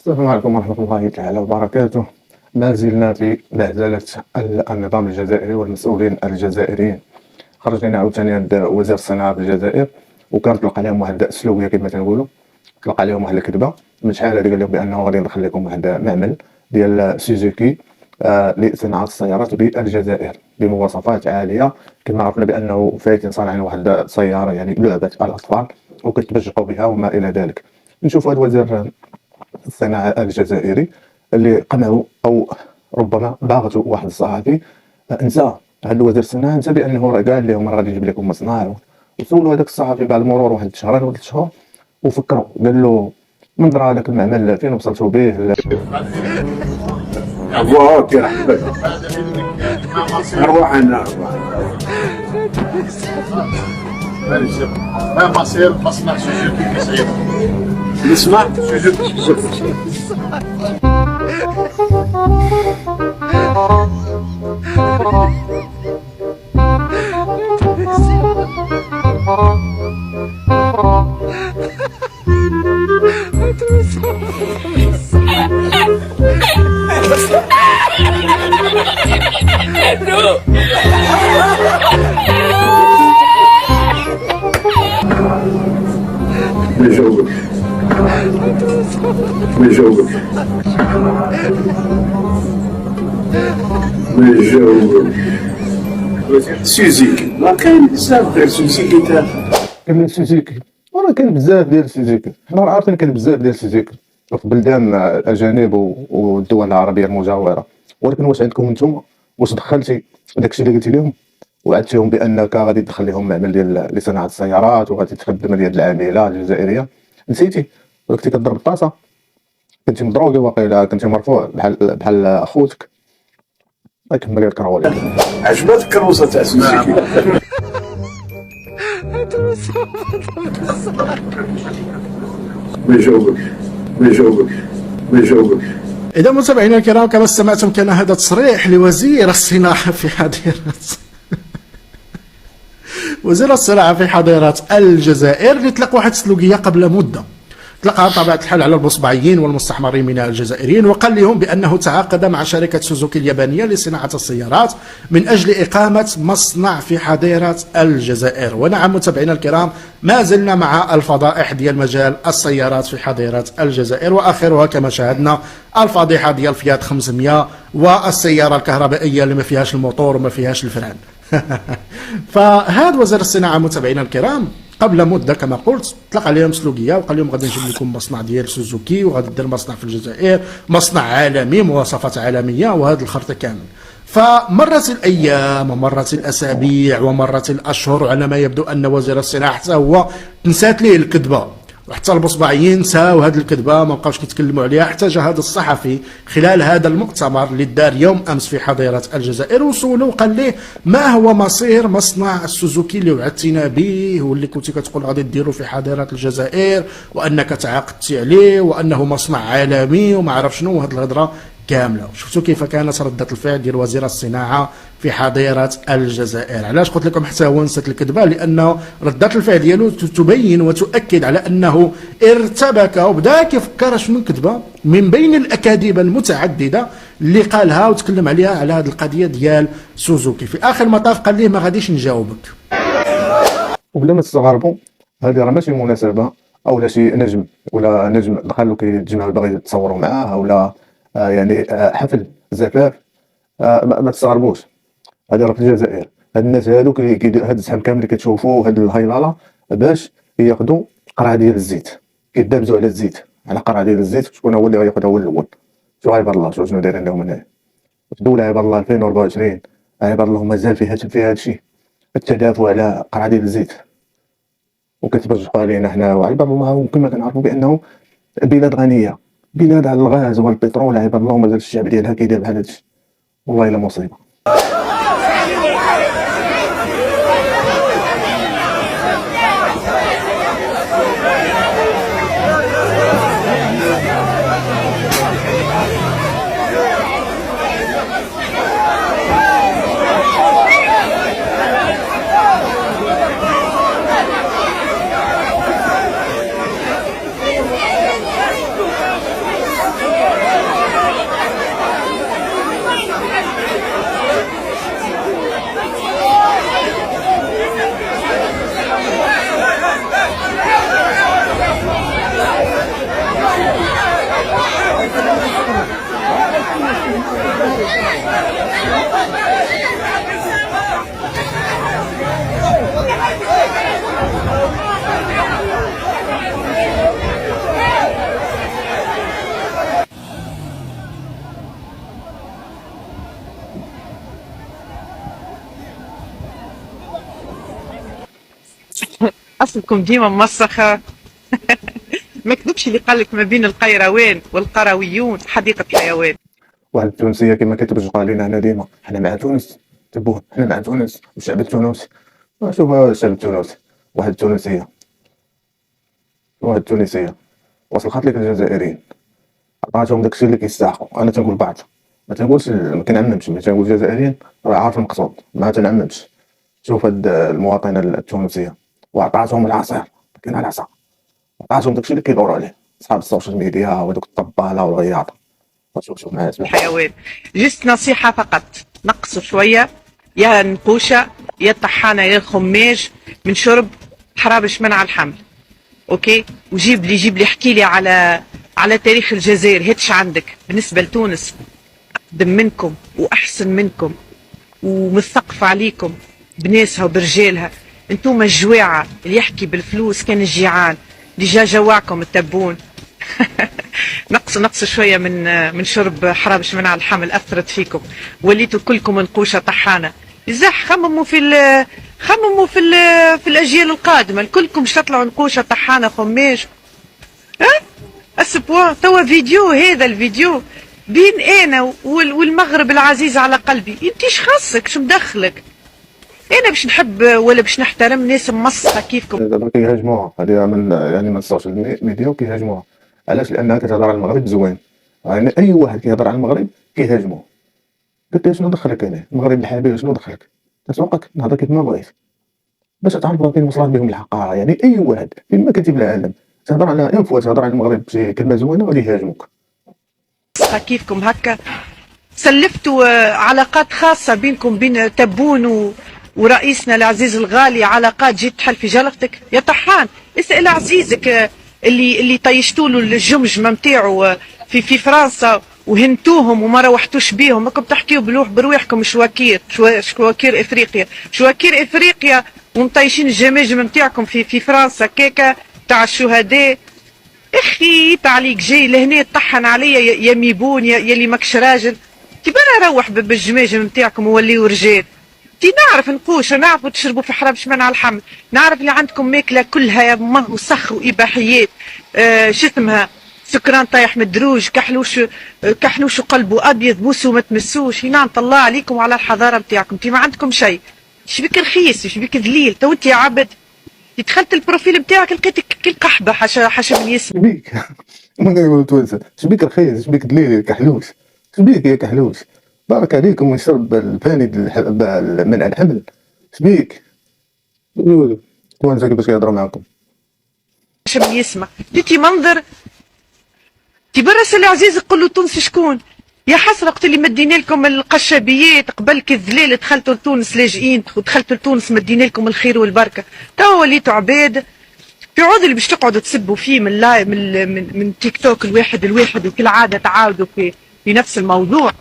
السلام عليكم ورحمة الله تعالى وبركاته. ما زلنا في بهدلة النظام الجزائري والمسؤولين الجزائريين. خرج لنا عاوتاني عند وزير الصناعة في الجزائر، وكان طلق عليهم واحد السلوبية كما تنقولوا، طلق عليهم واحد الكذبة. من شحال هذه قال لهم بأنه غادي ندخل لكم واحد معمل ديال سوزوكي لصناعة السيارات بالجزائر بمواصفات عالية، كما عرفنا بأنه فايتين صانعين واحد السيارة يعني لعبة الأطفال وكيتبجحوا بها وما إلى ذلك. نشوف هذا وزير الصناعة الجزائري اللي قمعوا أو ربما باغتوا واحد الصحفي، نسى هذا وزير الصناعة نسى بأنه راه قال لهم راه غادي يجيب لكم مصنع، وسولوا هذاك الصحفي بعد مرور واحد شهرين ولا 3 شهور وفكروا، قال له من درا هذاك المعمل فين وصلتوا به؟ الله يرحمك أرواح النار. ما مصير مصنع سوزوكي كسعيد نسمع سوزوكي. نجاوبك نجاوبك نجاوبك. سوزوكي ما كاين بزاف غير سوزوكي تاع كاين سوزوكي، وراه كاين بزاف ديال سوزوكي، حنا راه عارفين كاين بزاف ديال سوزوكي في بلدان الاجانب والدول العربيه المجاوره. ولكن واش عندكم نتوما؟ واش دخلتي داكشي اللي قلتي لهم وعدتيهم بانك غادي تدخل لهم معمل ديال لصناعه السيارات وغادي تخدم ديال العامله الجزائريه؟ نسيتي ولا كنتي كضرب الطاسه؟ كنتي مضروقي واقيلا، كنتي مرفوع بحال اخوتك. كمل لك الكروله. عجبتك الكروسه تاع سوزوكي؟ نجاوبك نجاوبك نجاوبك. إذا متابعينا الكرام كما استمعتم كان هذا تصريح لوزير الصناعة في حظيرة وزير الصناعة في حظيرة الجزائر اللي طلق واحد السلوكية قبل مدة، طلقها بطبيعة الحال على المصبعيين والمستحمرين من الجزائريين، وقال لهم بأنه تعاقد مع شركة سوزوكي اليابانية لصناعة السيارات من أجل إقامة مصنع في حظيرة الجزائر. ونعم متابعينا الكرام ما زلنا مع الفضائح ديال مجال السيارات في حظيرة الجزائر، وآخرها كما شاهدنا الفضيحة ديال فيات 500 والسيارة الكهربائية اللي ما فيهاش الموتور وما فيهاش الفران. فهذا وزير الصناعة متابعينا الكرام قبل مده كما قلت طلق عليهم سلوكيه وقال لهم غادي نجيب لكم مصنع ديال سوزوكي وغادي دير مصنع في الجزائر، مصنع عالمي مواصفات عالميه وهذا الخرطه كامل. فمرت الايام ومرت الاسابيع ومرت الاشهر، وعلى ما يبدو ان وزير الصناعه حتى هو نسات ليه الكذبه، وحتى المصبعيين نساو هذه الكذبه ما بقاوش كيتكلموا عليها. حتى جا هذا الصحفي خلال هذا المؤتمر اللي دار يوم امس في حظيره الجزائر وسولوه وقال ليه ما هو مصير مصنع السوزوكي اللي وعدتينا به واللي كنتي كتقول غادي ديروا في حظيره الجزائر وانك تعاقدتي عليه وانه مصنع عالمي وما عرف شنو هذه الهضره كامله. شفتوا كيف كانت رده الفعل ديال وزير الصناعه في حظيره الجزائر. علاش قلت لكم حتى هو نسات الكذبه؟ لانه رده الفعل ديالو تبين وتؤكد على انه ارتبك وبدا كيفكر شنو كذبه من بين الاكاذيب المتعدده اللي قالها وتكلم عليها على هذه القضيه ديال سوزوكي. في اخر المطاف قال ليه ما غاديش نجاوبك. وبلا ما تستغربوا هذه راه ماشي مناسبه او لا شي نجم ولا نجم دخلوا كيتجمعوا باغي يتصوروا معاه ولا يعني حفل زفاف. ما تستغربوش، هذه راه في الجزائر. هاد الناس هادو كيديروا هاد الزحام كامل اللي كتشوفوا هاد الهيلاله باش ياخذوا قرعه ديال الزيت، كيدابزوا على الزيت، على قرعه ديال الزيت. شكون هو اللي غياخذها هو الاول؟ شو عباد الله شنو دايرين لهم هنايا في الدوله؟ عباد الله 2024 عباد الله مازال فيها هاد الشيء، التدافع على قرعه ديال الزيت وكتبجحوا علينا حنا وعباد الله. كما كنعرفوا بانه بلاد غنيه، بلاد على الغاز والبترول، عباد الله مازال الشعب ديالها كيدير بحال هادشي. والله الا مصيبه. أصلكم ديما موسخة. ما كذبش اللي قال لك ما بين القيروان والقرويون حديقة حيوان. واحد التونسيه كما كتبقى علينا هنا ديما حنا مع تونس، تبون حنا مع تونس والشعب التونسي. شوف الشعب التونسي، واحد التونسيه وصلت لك الجزائريين عطاتهم داكشي اللي كيستحقوا. انا تنقول بعض، ما تنقولش، ما كنعممش، ما تنقول الجزائريين راه عارف المقصود، ما تنعممش. شوف هاد المواطنه التونسيه وعطاتهم العصير، كاين العصا، عطاتهم داكشي اللي كيدوروا عليه صحاب السوشيال ميديا ودوك الطباله والغياطه. شوف معايا الحيوان جست نصيحة فقط، نقصوا شوية يا النقوشة يا الطحانة يا الخماج من شرب حرابش منع الحمل. اوكي، وجيب لي احكي لي على تاريخ الجزائر. هاتش عندك بالنسبة لتونس أقدم منكم وأحسن منكم ومثقف عليكم بناسها وبرجالها. انتوما الجواعة اللي يحكي بالفلوس كان الجيعان اللي جواعكم التبون. نقصوا شويه من شرب حرابش منع الحمل، اثرت فيكم، وليتوا كلكم نقوشه طحانه. ازاح خمموا في الاجيال القادمه كلكم باش تطلعوا نقوشه طحانه خماج. اسبوا توا فيديو، هذا الفيديو بين انا والمغرب العزيز على قلبي. انت ايش خاصك؟ شو مدخلك؟ انا باش نحب ولا باش نحترم ناس ممسخه كيفكم. دابا كيهاجموها هذه من السوشيال ميديا وكيهاجموها. علاش؟ لانها كتهضر على المغرب زوين، يعني اي واحد كيهضر على المغرب كيهاجموه. قلت له شنو دخلك انا المغرب الحبيب؟ شنو دخلك؟ تسوقك نهضر كيف ما بغيت باش تعرف فين وصلت بهم الحقاره. يعني اي واحد فين ما كنتي في العالم تهضر على انفو، تهضر على المغرب بشي كلمه زوينه غادي يهاجموك. كيفكم هكا سلفتوا علاقات خاصه بينكم بين تبون ورئيسنا العزيز الغالي، علاقات جيت تحل في جلختك يا طحان. اسال عزيزك اللي طيشتوا له الجمجمه نتاعو في فرنسا وهنتوهم وما روحتوش بيهم. راكم تحكيوا برواحكم شواكير افريقيا ومطيشين الجماجم نتاعكم في فرنسا كيكه تاع الشهداء. اخي تعليق جاي لهنا تطحن عليا يا ميبون يا اللي ماكش راجل. كيف انا اروح بالجماجم نتاعكم ووليو رجال؟ تي نعرف نقوش، نعرفوا تشربوا في حرابش منع الحمل، نعرف اللي عندكم ماكله كلها مه وسخ واباحيات. شو اسمها؟ سكران طايح من الدروج، كحلوش وقلبه ابيض، بوسوا ما تمسوش. نعم الله عليكم وعلى الحضاره نتاعكم. انت ما عندكم شيء. شبيك رخيص، شبيك ذليل. تو انت يا عبد دخلت البروفيل نتاعك لقيتك كي القحبه حاشا من اسمك. شبيك ما كيقولوا توانسه، شبيك رخيص، شبيك دليل كحلوش، شبيك يا كحلوش؟ بارك عليكم ونشرب الفاني منع الحمل. شبيك توانسه كيفاش كيهضروا معاكم؟ حاشا من اسمك. انت منظر تبرس العزيز يقول له تونس شكون؟ يا حسره قلت اللي مدينا لكم القشابيات قبل كالذليل، دخلتوا لتونس لاجئين ودخلتوا لتونس مدينا لكم الخير والبركه. توا وليتوا عباد في عود اللي باش تقعدوا تسبوا فيه من لايف من تيك توك الواحد وكل عاده تعاودوا في نفس الموضوع.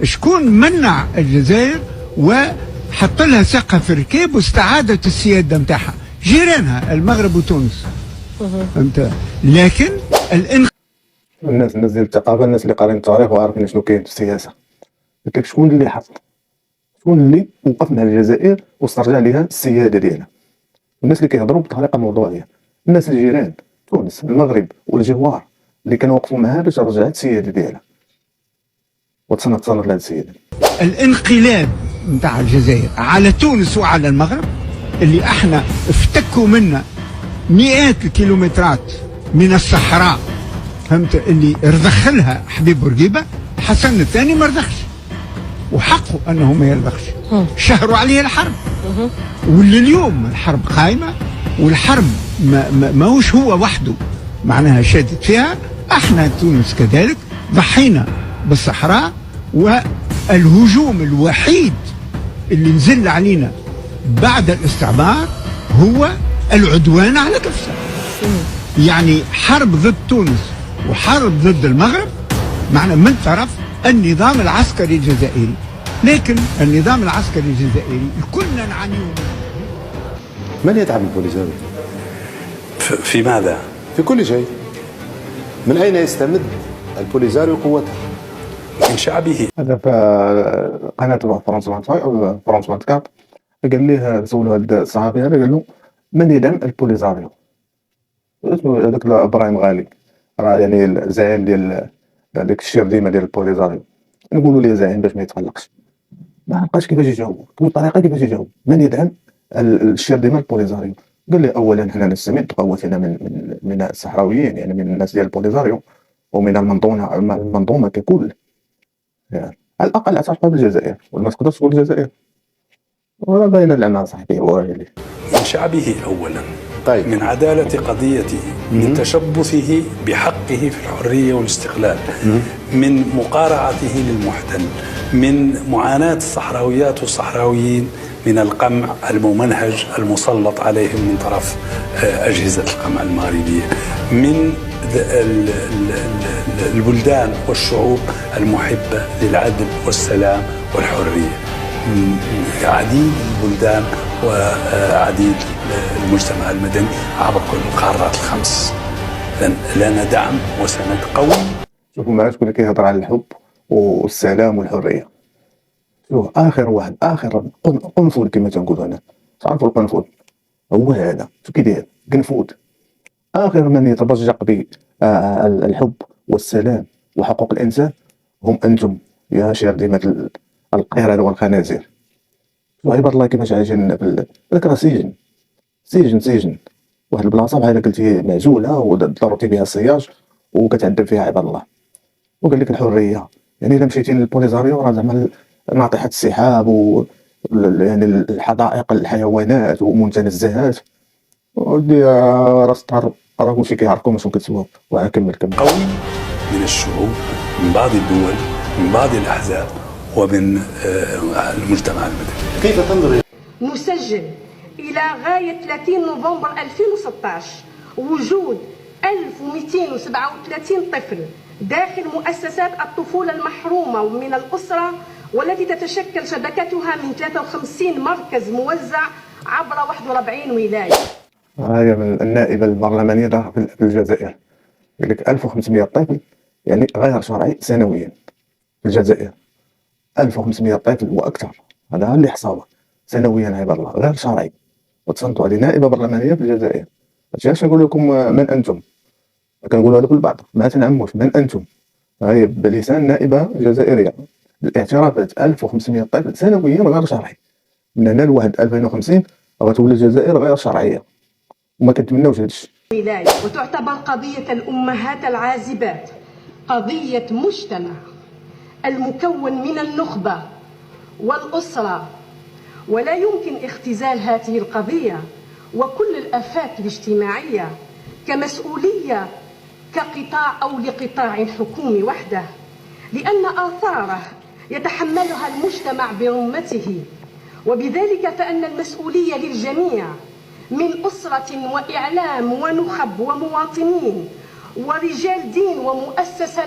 شكون منع الجزائر وحط لها ثقه في الركاب واستعادت السياده نتاعها؟ جيرانها المغرب وتونس. فهمت؟ لكن الناس ديال الثقافه، الناس اللي قارين التاريخ وعارفين شنو كاين في السياسه. قلت لك شكون اللي حط، شكون اللي وقف مع الجزائر واسترجع لها السياده ديالها. الناس اللي كيهضروا بطريقه موضوعيه، الناس الجيران تونس المغرب والجوار اللي كانوا وقفوا معها باش رجعت السياده ديالها وتصنت لهذه السياده. الانقلاب نتاع الجزائر على تونس وعلى المغرب اللي احنا افتكوا منا مئات الكيلومترات من الصحراء، فهمت؟ اللي رضخ لها حبيب بورقيبه، حسن الثاني ما رضخش وحقه انه ما يرضخش. شهروا عليه الحرب، واللي اليوم الحرب قائمه والحرب ماهوش هو وحده معناها شادت فيها. احنا تونس كذلك ضحينا بالصحراء، والهجوم الوحيد اللي نزل علينا بعد الاستعمار هو العدوان على كفصة. يعني حرب ضد تونس وحرب ضد المغرب معنى من طرف النظام العسكري الجزائري. لكن النظام العسكري الجزائري كلنا نعانيه منه. من يدعم البوليزاريو؟ في ماذا؟ في كل شيء. من أين يستمد البوليزاريو قوته؟ من شعبه. هذا في قناة فرنسا 25 أو فرنسا 24 قال ليه سولوا هذا الصحفي هذا قال له من يدعم البوليزاريو؟ اسمه هذاك ابراهيم غالي راه يعني الزعيم ديال هذاك الشير ديما ديال البوليزاريو. نقولوا ليه زعيم باش ما يتقلقش، ما لقاش كيفاش يجاوب، بالطريقه كيفاش يجاوب من يدعم الشير ديما البوليزاريو. قال لي اولا حنا نستمد قوتنا من الصحراويين، يعني من الناس ديال البوليزاريو ومن المنظومه ككل، يعني على الاقل اعترف بالجزائر ولا تقدر تقول الجزائر ولا باين لنا صاحبي هو يعني من شعبه أولا، طيب. من عدالة قضيته، من تشبثه بحقه في الحرية والاستقلال، من مقارعته للمحتل، من معاناة الصحراويات والصحراويين من القمع الممنهج المسلط عليهم من طرف أجهزة القمع المغربية، من البلدان والشعوب المحبة للعدل والسلام والحرية، عديد البلدان وعديد المجتمع المدني عبر كل القارات الخمس. لنا دعم وسند قوي. شوفوا ما شكون كيهضر على الحب والسلام والحريه. شوف اخر واحد، اخر قنفذ كما تنقولوا هنا، تعرفوا القنفذ هو هذا. شو كيدير قنفذ؟ اخر من يتبجق بالحب والسلام وحقوق الانسان هم انتم يا شاردمه القردة والخنازير. شوف عباد الله كيفاش عايشين هذاك راه سجن واحد البلاصه بحال قلتي معزوله وضربتي بها السياج وكتعذب فيها عباد الله. وقال لك الحريه، يعني الا مشيتي للبوليزاريو راه زعما ناطحه السحاب و يعني الحدائق الحيوانات ومنتزهات ودي راس طار راه كلشي كيعرفكم شنو كتسووا. وكمل قوي من الشعوب، من بعض الدول، من بعض الاحزاب، ومن المجتمع المدني. كيف تنظر؟ نسجل إلى غاية 30 نوفمبر 2016 وجود 1237 طفل داخل مؤسسات الطفولة المحرومة من الأسرة، والتي تتشكل شبكتها من 53 مركز موزع عبر 41 ولاية. هاي النائبة البرلمانية في الجزائر يقول لك 1500 طفل يعني غير شرعي سنويا في الجزائر. 1500 طفل واكثر، هذا اللي حصاوه سنويا عباد الله غير شرعي. وتصنتوا هذه نائبه برلمانيه في الجزائر. هادشي نقول لكم من انتم، كنقولوا لكم البعض ما تنعموش من انتم. هاي بلسان نائبه جزائريه الاعترافات 1500 طفل سنويا غير شرعي. من هنا لواحد 2050 غتولي الجزائر غير شرعيه وما كنتمناوش هادشي. وتعتبر قضيه الامهات العازبات قضيه مجتمع المكون من النخبة والأسرة، ولا يمكن اختزال هذه القضية وكل الآفات الاجتماعية كمسؤولية كقطاع أو لقطاع حكومي وحده، لأن آثاره يتحملها المجتمع برمته. وبذلك فإن المسؤولية للجميع من أسرة وإعلام ونخب ومواطنين ورجال دين ومؤسسة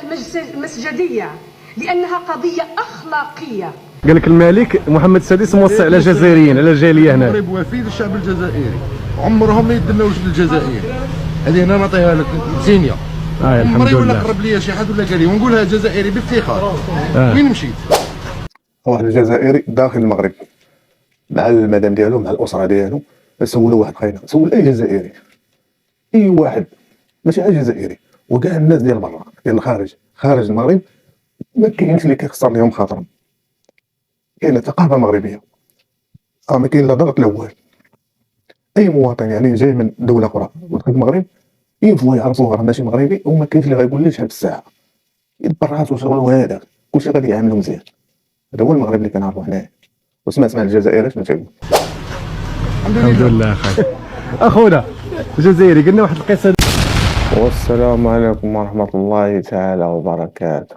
المسجدية، لأنها قضية أخلاقية. قال لك الملك محمد السادس موصي على الجزائريين، على الجاليه هنا. المغرب وفي للشعب الجزائري، عمرهم ما يدناوش للجزائر. هذه هنا نعطيها لك زينيه. عمري ولا قرب لي شي حد ولا قال لي ونقولها جزائري بافتخار. وين مشيت؟ واحد الجزائري داخل المغرب مع المدام ديالو مع الاسره ديالو، سولوا واحد خاينه، سول اي جزائري، اي واحد ماشي اي جزائري، وكاع الناس ديال برا ديال الخارج خارج المغرب ما كاينش اللي كيخسر لهم خاطرهم. كاينه ثقافه مغربيه ما كاين لا ضغط لا والو. اي مواطن يعني جاي من دوله اخرى ودخل المغرب ينفوا يعرفوه راه ماشي مغربي وما كاينش اللي غايقول ليه شحال في الساعه، يدبر راسو شغلو هذا كلشي غادي يعاملو مزيان. هذا هو المغرب اللي كنعرفو حنايا. وسمع الجزائر اش ما تيقول. الحمد لله اخي. اخونا الجزائري قلنا واحد القصه. والسلام عليكم ورحمه الله تعالى وبركاته.